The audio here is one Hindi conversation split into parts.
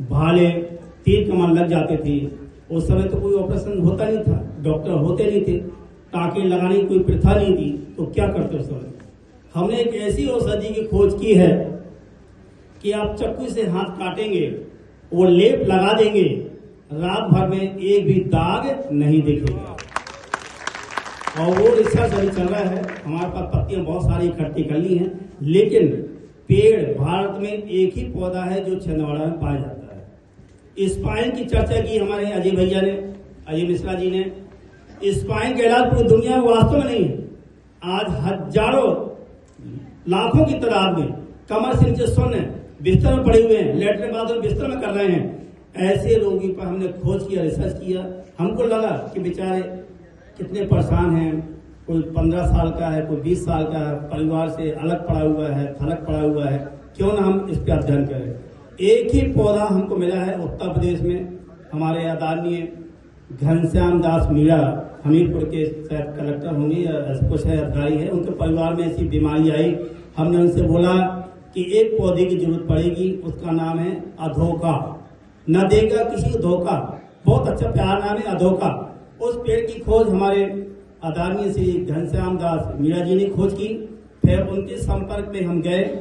भाले तीर कमान लग जाते थे। उस समय तो कोई ऑपरेशन होता नहीं था, डॉक्टर होते नहीं थे, टाँके लगाने की कोई प्रथा नहीं थी, तो क्या करते उस समय? हमने एक ऐसी औषधि की खोज की है कि आप चक्कू से हाथ काटेंगे, वो लेप लगा देंगे, रात भर में एक भी दाग नहीं दिखेगा। और वो रिसर्च अभी चल रहा है। हमारे पास पत्तियां बहुत सारी इकट्ठी कर ली हैं, लेकिन पेड़ भारत में एक ही पौधा है जो छिंदवाड़ा में पाया जाता है। स्पाइन की चर्चा की हमारे अजय भैया ने, अजय मिश्रा जी ने। स्पाइन का इलाज पूरी दुनिया में वास्तव में नहीं है। आज हजारों लाखों की तादाद में कमर से नीचे सुन्न बिस्तर में पड़े हुए हैं, लेटरिन बाथरूम बिस्तर में कर रहे हैं। ऐसे रोगी पर हमने खोज किया, रिसर्च किया। हमको लगा कि बेचारे कितने परेशान हैं, कोई 15 साल का है, कोई 20 साल का है, परिवार से अलग पड़ा हुआ है, थलग पड़ा हुआ है, क्यों ना हम इस पर अध्ययन करें। एक ही पौधा हमको मिला है उत्तर प्रदेश में। हमारे आदरणीय घनश्याम दास मीणा, हमीरपुर के शायद कलेक्टर होंगे या कुछ है अधिकारी है, उनके परिवार में ऐसी बीमारी आई। हमने उनसे बोला कि एक पौधे की जरूरत पड़ेगी, उसका नाम है अधोका। न देगा किसी को धोखा, बहुत अच्छा प्यार नाम है अधोका। उस पेड़ की खोज हमारे आदरणीय श्री घनश्याम दास मीणा जी ने खोज की। फिर उनके संपर्क में हम गए।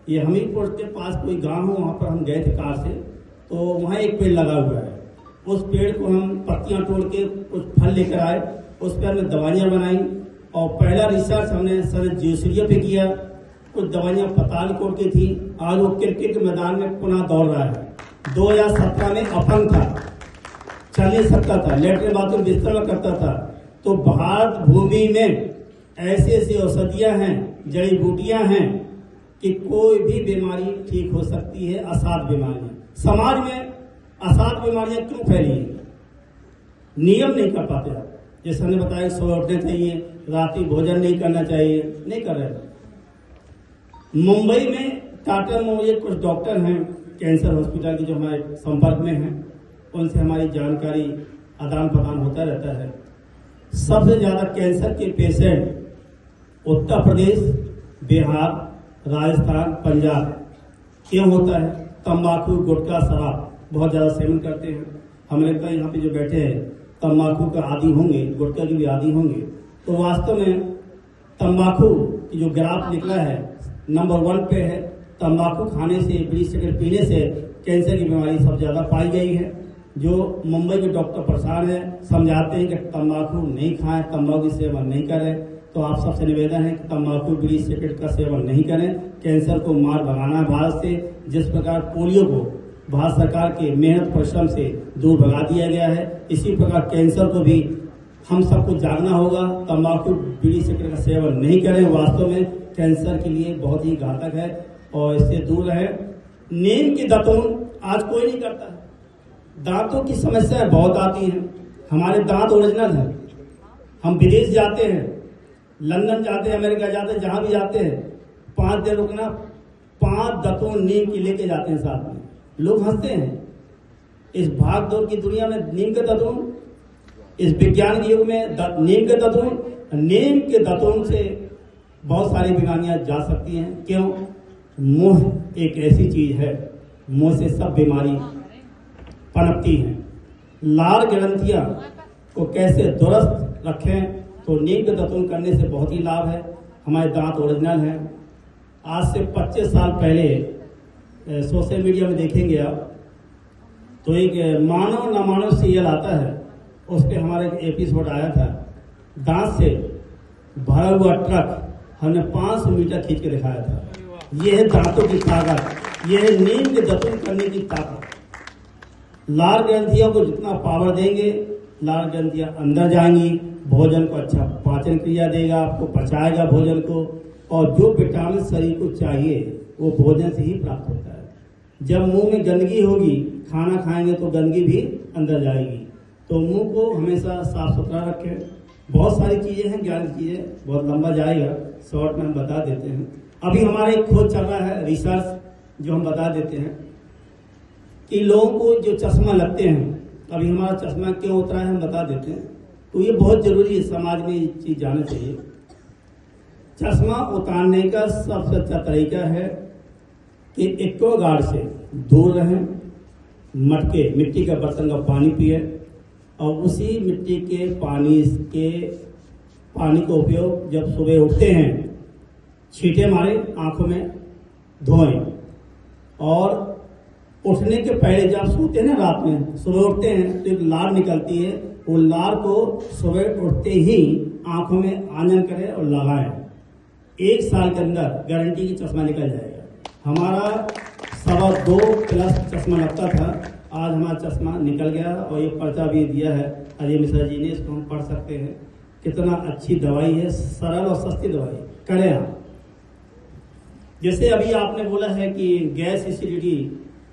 ये हमीरपुर के पास कोई गांव हो, वहां पर हम गए थे कार से, तो वहां एक पेड़ लगा हुआ है। उस पेड़ को हम पत्तियां तोड़ के कुछ फल लेकर आए, उस पर हमने दवाइयां बनाई। और पहला रिसर्च हमने सर ज्यूसरिया पे किया। कुछ दवाइयां पतालकोट की थी। आज वो क्रिकेट के मैदान में पुनः दौड़ रहा है। 2017 में अपंग था, चल नहीं सकता था, लेटरिन बाथरूम बिस्तर में करता था। तो भारत भूमि में ऐसी ऐसी औषधियां हैं, जड़ी बूटियां हैं कि कोई भी बीमारी ठीक हो सकती है। असाध्य बीमारियां समाज में, असाध्य बीमारियां क्यों फैली है? नियम नहीं कर पाते आप। जैसे हमने बताया सुबह उठना चाहिए, रात्रि भोजन नहीं करना चाहिए, नहीं कर रहे। मुंबई में टाटा मोये कुछ डॉक्टर हैं कैंसर हॉस्पिटल के जो हमारे संपर्क में हैं, उनसे हमारी जानकारी आदान प्रदान होता रहता है। सबसे ज्यादा कैंसर के पेशेंट उत्तर प्रदेश, बिहार, राजस्थान, पंजाब। क्यों होता है? तंबाकू, गुटखा, शराब बहुत ज्यादा सेवन करते हैं। हमें लगता है यहाँ पे जो बैठे हैं तंबाकू का आदी होंगे, गुटखा की भी आदी होंगे। तो वास्तव में तंबाकू की जो ग्राफ निकला है नंबर 1 पे है। तंबाकू खाने से, बीड़ी सिगरेट पीने से कैंसर की बीमारी सबसे ज्यादा पाई गई है। जो मुंबई के डॉक्टर परेशान है, समझाते हैं कि तंबाकू नहीं खाएं, तंबाकू सेवन नहीं करें। तो आप सबसे निवेदन है कि तंबाकू, बीड़ी सिगरेट का सेवन नहीं करें। कैंसर को मार भगाना है भारत से। जिस प्रकार पोलियो को भारत सरकार के मेहनत परिश्रम से दूर भगा दिया गया है, इसी प्रकार कैंसर को भी हम सबको जागना होगा। तंबाकू, बीड़ी सिगरेट का सेवन नहीं करें। वास्तव में कैंसर के लिए बहुत ही घातक है और इससे दूर रहे। नीम की दातून आज कोई नहीं करता है। दांतों की समस्या बहुत आती है। हमारे दांत ओरिजिनल है। हम विदेश जाते हैं, लंदन जाते हैं, अमेरिका जाते हैं, जहां भी जाते हैं, 5 दिन रुकना, 5 दातून नीम की लेके जाते हैं साथ में। लोग हंसते हैं। इस भाग दौड़ की दुनिया में नीम के दातून, इस विज्ञान के युग में नीम के दातून, नीम के दातून से बहुत सारी बीमारियां जा सकती हैं। क्यों? मुंह एक ऐसी चीज है, मुंह से सब बीमारी पनपती है। लार ग्रंथियां को कैसे दुरुस्त रखें, तो नीम के दातून करने से बहुत ही लाभ है। हमारे दांत ओरिजिनल हैं। आज से 25 साल पहले सोशल मीडिया में देखेंगे आप, तो एक मानव न मानव सीरियल आता है, उस पर हमारा एक एपिसोड आया था। दांत से भरा हुआ ट्रक हमने 500 मीटर खींच के दिखाया था। यह है दांतों की ताकत, यह है नीम के दातून करने की ताकत। लार ग्रंथियों को जितना पावर देंगे, लार ग्रंथियां अंदर जाएंगी, भोजन को अच्छा पाचन क्रिया देगा, आपको पचाएगा भोजन को। और जो विटामिन शरीर को चाहिए वो भोजन से ही प्राप्त होता है। जब मुंह में गंदगी होगी, खाना खाएंगे तो गंदगी भी अंदर जाएगी। तो मुंह को हमेशा साफ सुथरा रखें। बहुत सारी चीजें हैं, ज्ञान की चीजें, बहुत लंबा जाएगा, शॉर्ट में हम बता देते हैं। अभी हमारा एक खोज चल रहा है, रिसर्च, जो हम बता देते हैं कि लोगों को जो चश्मा लगते हैं, अभी हमारा चश्मा क्यों उतरा है हम बता देते हैं। तो ये बहुत जरूरी है, समाज में ये चीज जाना चाहिए। चश्मा उतारने का सबसे अच्छा तरीका है कि एक्वागार्ड से दूर रहें, मटके मिट्टी के बर्तन का पानी पिए और उसी मिट्टी के पानी का उपयोग जब सुबह उठते हैं छींटे मारे आंखों में धोएं और उठने के पहले जब सोते हैं ना रात में सुबह उठते हैं तो एक लार निकलती है, वो लार को सुबह उठते ही आंखों में आंजन करें और लगाएं। 1 साल के अंदर गारंटी की चश्मा निकल जाएगा। हमारा 2.25+ चश्मा लगता था, आज हमारा चश्मा निकल गया और ये पर्चा भी दिया है अजय मिश्रा जी ने, इसको हम पढ़ सकते हैं। कितना अच्छी दवाई है, सरल और सस्ती दवाई, करें आप। जैसे अभी आपने बोला है कि गैस एसिडिटी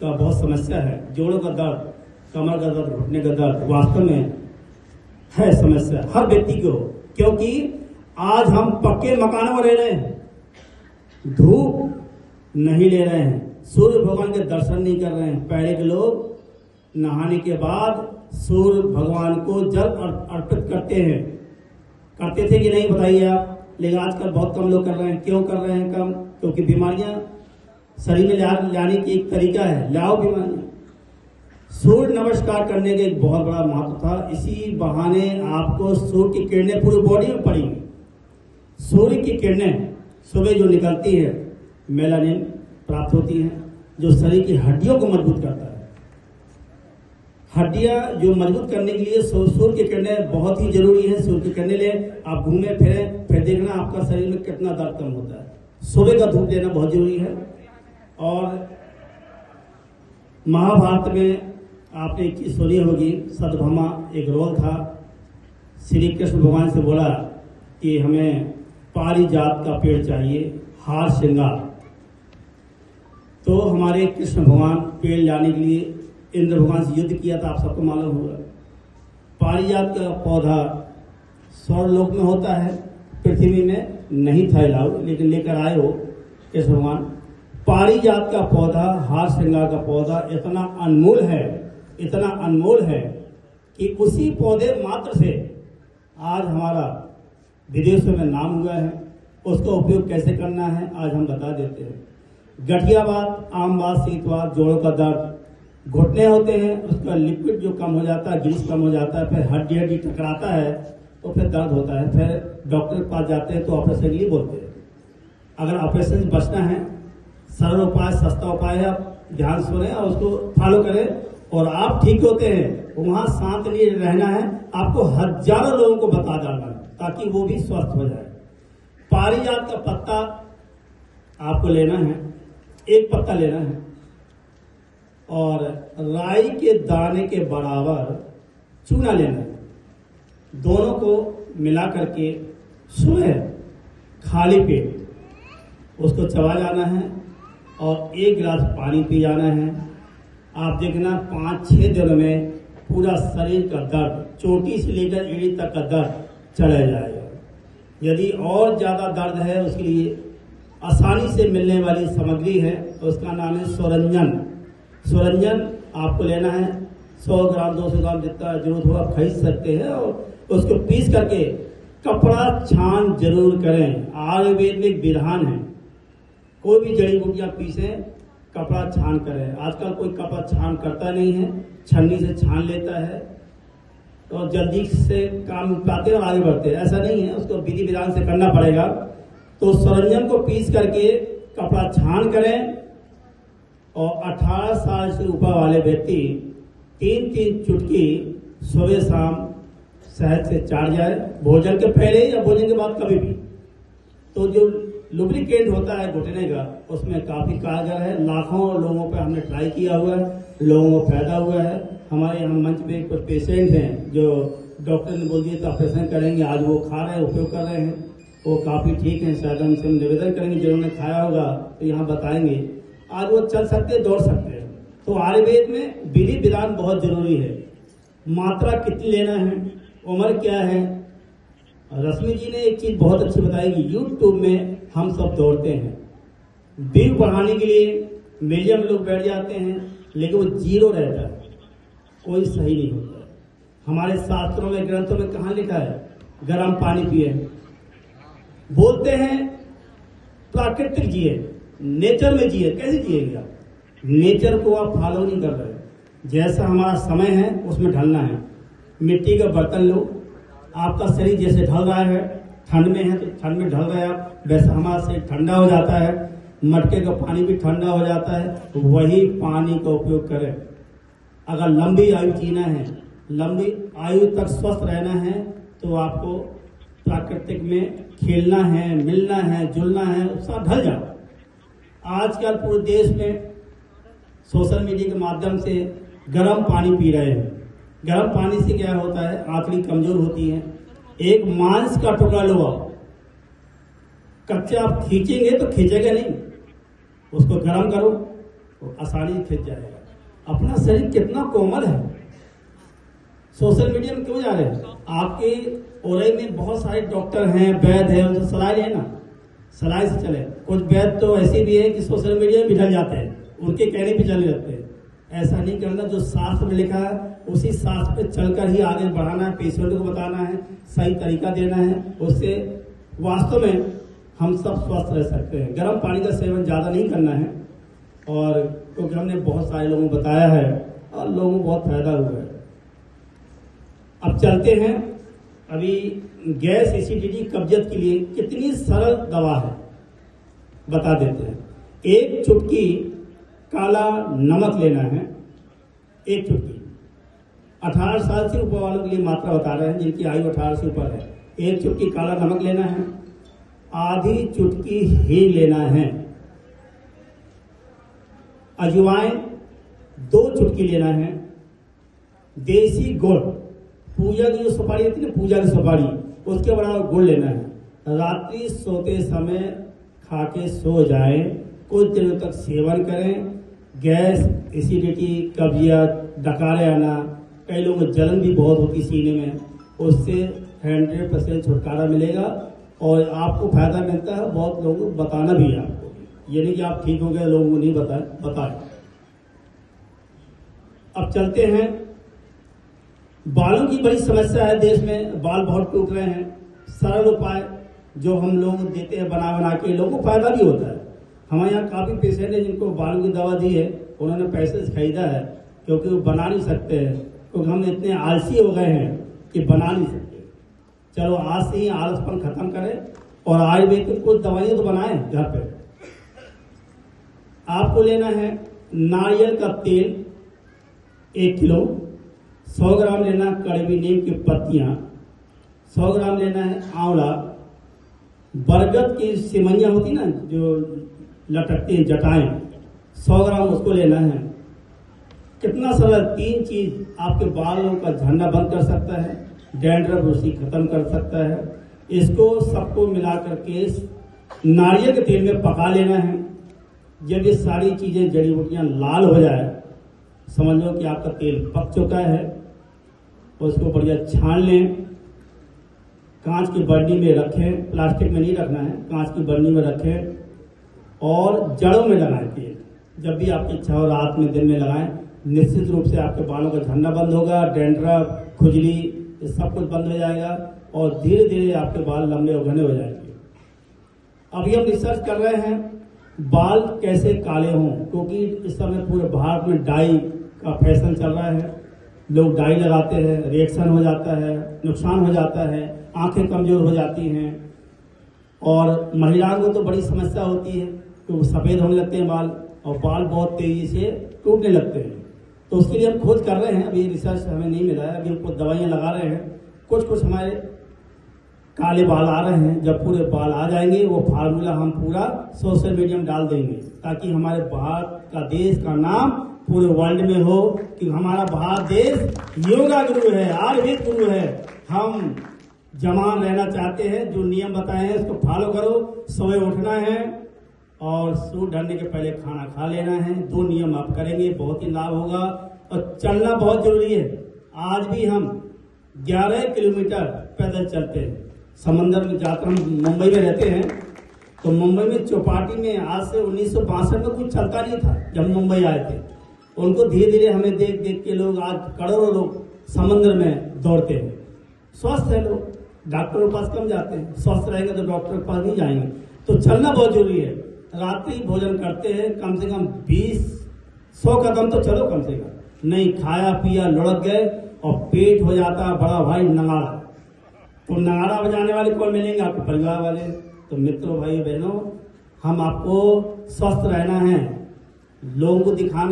का बहुत समस्या है, जोड़ों का दर्द, कमर का दर्द, घुटने का दर्द वास्तव में है समस्या हर व्यक्ति को, क्योंकि आज हम पक्के मकानों में रह रहे हैं, धूप नहीं ले रहे हैं, सूर्य भगवान के दर्शन नहीं कर रहे हैं। पहले के लोग नहाने के बाद सूर्य भगवान को जल अर्पित करते थे कि नहीं बताइए आप? लेकिन आजकल बहुत कम लोग कर रहे हैं। क्यों कर रहे हैं कम? क्योंकि बीमारियां शरीर में लाने की एक तरीका है, लाओ बीमारियां। सूर्य नमस्कार करने का एक बहुत बड़ा महत्व था, इसी बहाने आपको सूर्य की किरणें पूरी बॉडी में पड़ेंगी। सूर्य की किरणें सुबह जो निकलती है मेलानिन प्राप्त होती है, जो शरीर की हड्डियों को मजबूत करता है। हड्डियां जो मजबूत करने के लिए सूर्य की किरणें बहुत ही जरूरी है। सूर्य की किरणें ले आप घूमे फिर देखना आपका शरीर में कितना दर्द कम होता है। सुबह का धूप लेना बहुत जरूरी है। और महाभारत में आपने एक चीज सुनी होगी, सत्यभामा एक रोल था। श्री कृष्ण भगवान से बोला कि हमें पारिजात का पेड़ चाहिए, हार श्रृंगार। तो हमारे कृष्ण भगवान पेड़ लाने के लिए इंद्र भगवान से युद्ध किया था, आप सबको मालूम होगा। पारिजात का पौधा स्वर्गलोक में होता है, पृथ्वी में नहीं था अलाउ, लेकिन लेकर आए हो कृष्ण भगवान। पारिजात का पौधा, हार श्रृंगार का पौधा इतना अनमोल है कि उसी पौधे मात्र से आज हमारा विदेशों में नाम हुआ है। उसका उपयोग कैसे करना है आज हम बता देते हैं। गठियावात, आमवात, शीतवात, जोड़ों का दर्द, घुटने होते हैं, उसका लिक्विड जो कम हो जाता है, ग्रीस कम हो जाता है, फिर हड्डी टकराता है तो फिर दर्द होता है, फिर डॉक्टर के पास जाते हैं तो ऑपरेशन के लिए बोलते हैं। अगर ऑपरेशन से बचना है, सरल उपाय, सस्ता उपाय है, आप ध्यान सुने और उसको फॉलो करें और आप ठीक होते हैं। वहां शांत नहीं रहना है, आपको हजारों लोगों को बता डालना है ताकि वो भी स्वस्थ हो जाए। पारिजात का पत्ता आपको लेना है, 1 पत्ता लेना है और राई के दाने के बराबर चूना लेना है। दोनों को मिला करके सुबह खाली पेट उसको चबा जाना है और 1 गिलास पानी पी जाना है। आप देखना 5-6 दिनों में पूरा शरीर का दर्द, चोटी से लेकर एड़ी तक का दर्द चला जाएगा। यदि और ज्यादा दर्द है, उसके लिए आसानी से मिलने वाली सामग्री है, उसका नाम है स्वरंजन। स्वरंजन आपको लेना है, 100 ग्राम 200 ग्राम जितना जरूरत हो आप खरीद सकते हैं और उसको पीस करके कपड़ा छान जरूर करें। आयुर्वेद में एक विधान है, कोई भी जड़ी बूटियां पीसें, कपड़ा छान करें। आजकल कोई कपड़ा छान करता नहीं है, छन्नी से छान लेता है तो जल्दी से काम पाते और आगे बढ़ते। ऐसा नहीं है, उसको विधि विधान से करना पड़ेगा। तो स्वरंजन को पीस करके कपड़ा छान करें और 18 साल से ऊपर वाले व्यक्ति 3-3 चुटकी सुबह शाम शहद से चाट जाए, भोजन के पहले या भोजन के बाद कभी भी। तो जो लुब्रिकेंट होता है घुटने का, उसमें काफी कारगर है। लाखों लोगों पर हमने ट्राई किया हुआ है, लोगों को फायदा हुआ है। हमारे यहाँ मंच पे कुछ पेशेंट हैं जो डॉक्टर ने बोल दिया तो ऑपरेशन करेंगे, आज वो खा रहे हैं, उपयोग कर रहे हैं, वो काफी ठीक है। शायद हमसे हम निवेदन करेंगे, जिन्होंने खाया होगा तो यहाँ बताएंगे, आज वो चल सकते हैं, दौड़ सकते हैं। तो आयुर्वेद में विधि विधान बहुत जरूरी है। मात्रा कितनी लेना है, उम्र क्या है। रश्मि जी ने एक चीज बहुत अच्छी बताई कि यूट्यूब में हम सब दौड़ते हैं, व्यू बढ़ाने के लिए मिलियन लोग बैठ जाते हैं, लेकिन वो 0 रहता है, कोई सही नहीं होता है। हमारे शास्त्रों में, ग्रंथों में कहाँ लिखा है गर्म पानी पिए, बोलते हैं प्राकृतिक जिए, नेचर में जिए। कैसे जिएंगे आप? नेचर को आप फॉलो नहीं कर रहे। जैसा हमारा समय है उसमें ढलना है। मिट्टी का बर्तन लो, आपका शरीर जैसे ढल रहा है, ठंड में है तो ठंड में ढल रहा है आप, वैसा हमारा शरीर ठंडा हो जाता है, मटके का पानी भी ठंडा हो जाता है, तो वही पानी का उपयोग करें। अगर लंबी आयु जीना है, लंबी आयु तक स्वस्थ रहना है, तो आपको प्राकृतिक में खेलना है, मिलना है, जुलना है, उसका ढल जाओ। आजकल पूरे देश में सोशल मीडिया के माध्यम से गर्म पानी पी रहे हैं। गर्म पानी से क्या होता है, आंतड़ी कमजोर होती है। एक मांस का टुकड़ा लो आप, कच्चे आप खींचेंगे तो खींचेगा नहीं, उसको गर्म करो तो आसानी से खींच जाएगा। अपना शरीर कितना कोमल है। सोशल मीडिया में क्यों जा रहे हैं? आपके ओरई में बहुत सारे डॉक्टर हैं, वैद्य हैं, उनसे सलाह लें ना, सलाह से चले। कुछ वैद्य तो ऐसे भी है कि सोशल मीडिया में बिठल जाते हैं, उनके कहने पे चलने लगते हैं। ऐसा नहीं करना, जो शास्त्र में लिखा है उसी शास्त्र पे चलकर ही आगे बढ़ाना है, पेशेंट को बताना है, सही तरीका देना है, उससे वास्तव में हम सब स्वस्थ रह सकते हैं। गर्म पानी का सेवन ज़्यादा नहीं करना है, और क्योंकि हमने बहुत सारे लोगों को बताया है और लोगों को बहुत फायदा हुआ है। अब चलते हैं, अभी गैस, एसिडिटी, कब्जियत के लिए कितनी सरल दवा है बता देते हैं। एक चुटकी काला नमक लेना है, एक चुटकी। 18 साल से ऊपर वालों के लिए मात्रा बता रहे हैं, जिनकी आयु 18 से ऊपर है। एक चुटकी काला नमक लेना है, आधी चुटकी हींग लेना है, अजवाइन 2 चुटकी लेना है, देसी गुड़, पूजा की जो सुपारी होती है ना, पूजा की सुपारी, उसके बराबर गुड़ लेना है। रात्रि सोते समय खा के सो जाएं, कुछ दिनों तक सेवन करें। गैस, एसिडिटी, कब्जियत, डकारे आना, कई लोगों को जलन भी बहुत होती सीने में, उससे 100% छुटकारा मिलेगा और आपको फायदा मिलता है। बहुत लोगों को बताना भी है आपको, ये नहीं कि आप ठीक हो गए लोगों को नहीं बताए। अब चलते हैं, बालों की बड़ी समस्या है देश में, बाल बहुत टूट रहे हैं। सरल उपाय जो हम लोग देते हैं बना बना के, लोगों को फायदा भी होता है। हमारे यहाँ काफी पेशेंट है जिनको बालों की दवा दी है, उन्होंने पैसे से खरीदा है, क्योंकि वो बना नहीं सकते हैं, क्योंकि हम इतने आलसी हो गए हैं कि बना नहीं सकते। चलो आज से ही आलसपन खत्म करें और आयुर्वेदिक कुछ दवाइयां तो बनाएं घर पे। आपको लेना है नारियल का तेल 1 किलो, 100 ग्राम लेना कड़वी नीम की पत्तियां, 100 ग्राम लेना है आंवला, बरगद की सिमैयां होती ना जो लटकती है, जटाएं, 100 ग्राम उसको लेना है। कितना सरल, 3 चीज आपके बालों का झड़ना बंद कर सकता है, डैंड्रफ रूसी खत्म कर सकता है। इसको सबको मिला करके नारियल के तेल में पका लेना है। जब ये सारी चीजें जड़ी बूटियां लाल हो जाए, समझ लो कि आपका तेल पक चुका है। उसको बढ़िया छान लें, कांच की बर्नी में रखें, प्लास्टिक में नहीं रखना है, कांच की बर्नी में रखें और जड़ों में लगाएं तेल। जब भी आपकी इच्छा हो रात में, दिन में लगाएं, निश्चित रूप से आपके बालों का झड़ना बंद होगा, डैंड्रफ, खुजली, ये सब कुछ बंद हो जाएगा और धीरे धीरे आपके बाल लंबे और घने हो जाएंगे। अभी हम रिसर्च कर रहे हैं बाल कैसे काले हों, क्योंकि इस समय पूरे भारत में डाई का फैशन चल रहा है। लोग डाई लगाते हैं, रिएक्शन हो जाता है, नुकसान हो जाता है, आंखें कमजोर हो जाती हैं, और महिलाओं को तो बड़ी समस्या होती है कि वो सफेद होने लगते हैं बाल, और बाल बहुत तेजी से टूटने लगते हैं। तो उसके लिए हम खोज कर रहे हैं, अभी रिसर्च हमें नहीं मिला है, अभी हम कुछ दवाइयाँ लगा रहे हैं। कुछ हमारे काले बाल आ रहे हैं, जब पूरे बाल आ जाएंगे वो फार्मूला हम पूरा सोशल मीडिया में डाल देंगे, ताकि हमारे भारत का देश का नाम पूरे वर्ल्ड में हो कि हमारा भारत देश योगा गुरु है, आयुर्वेद गुरु है। हम जवान रहना चाहते हैं, जो नियम बताए हैं उसको फॉलो करो। सुबह उठना है और सूर्य ढलने के पहले खाना खा लेना है। 2 नियम आप करेंगे, बहुत ही लाभ होगा। और चलना बहुत जरूरी है। आज भी हम 11 किलोमीटर पैदल चलते हैं। समंदर में जाकर हम मुंबई में रहते हैं, तो मुंबई में चौपाटी में आज से 1962 में कुछ चलता नहीं था। जब मुंबई आए थे, उनको धीरे धीरे हमें देख देख के लोग आज करोड़ों लोग समुद्र में दौड़ते हैं। स्वस्थ है लोग, डॉक्टरों के पास कम जाते हैं। स्वस्थ रहेंगे तो डॉक्टर के पास नहीं जाएंगे। तो चलना बहुत जरूरी है। रात्रि भोजन करते हैं, कम से कम 20-100 कदम तो चलो कम से कम। नहीं खाया पिया लुढ़क गए और पेट हो जाता है बड़ा भाई नगाड़ा। तो नगाड़ा बजाने वाले कौन मिलेंगे? आपके परिवार वाले। तो मित्रों भाई बहनों, हम आपको स्वस्थ रहना है, लोगों को दिखाना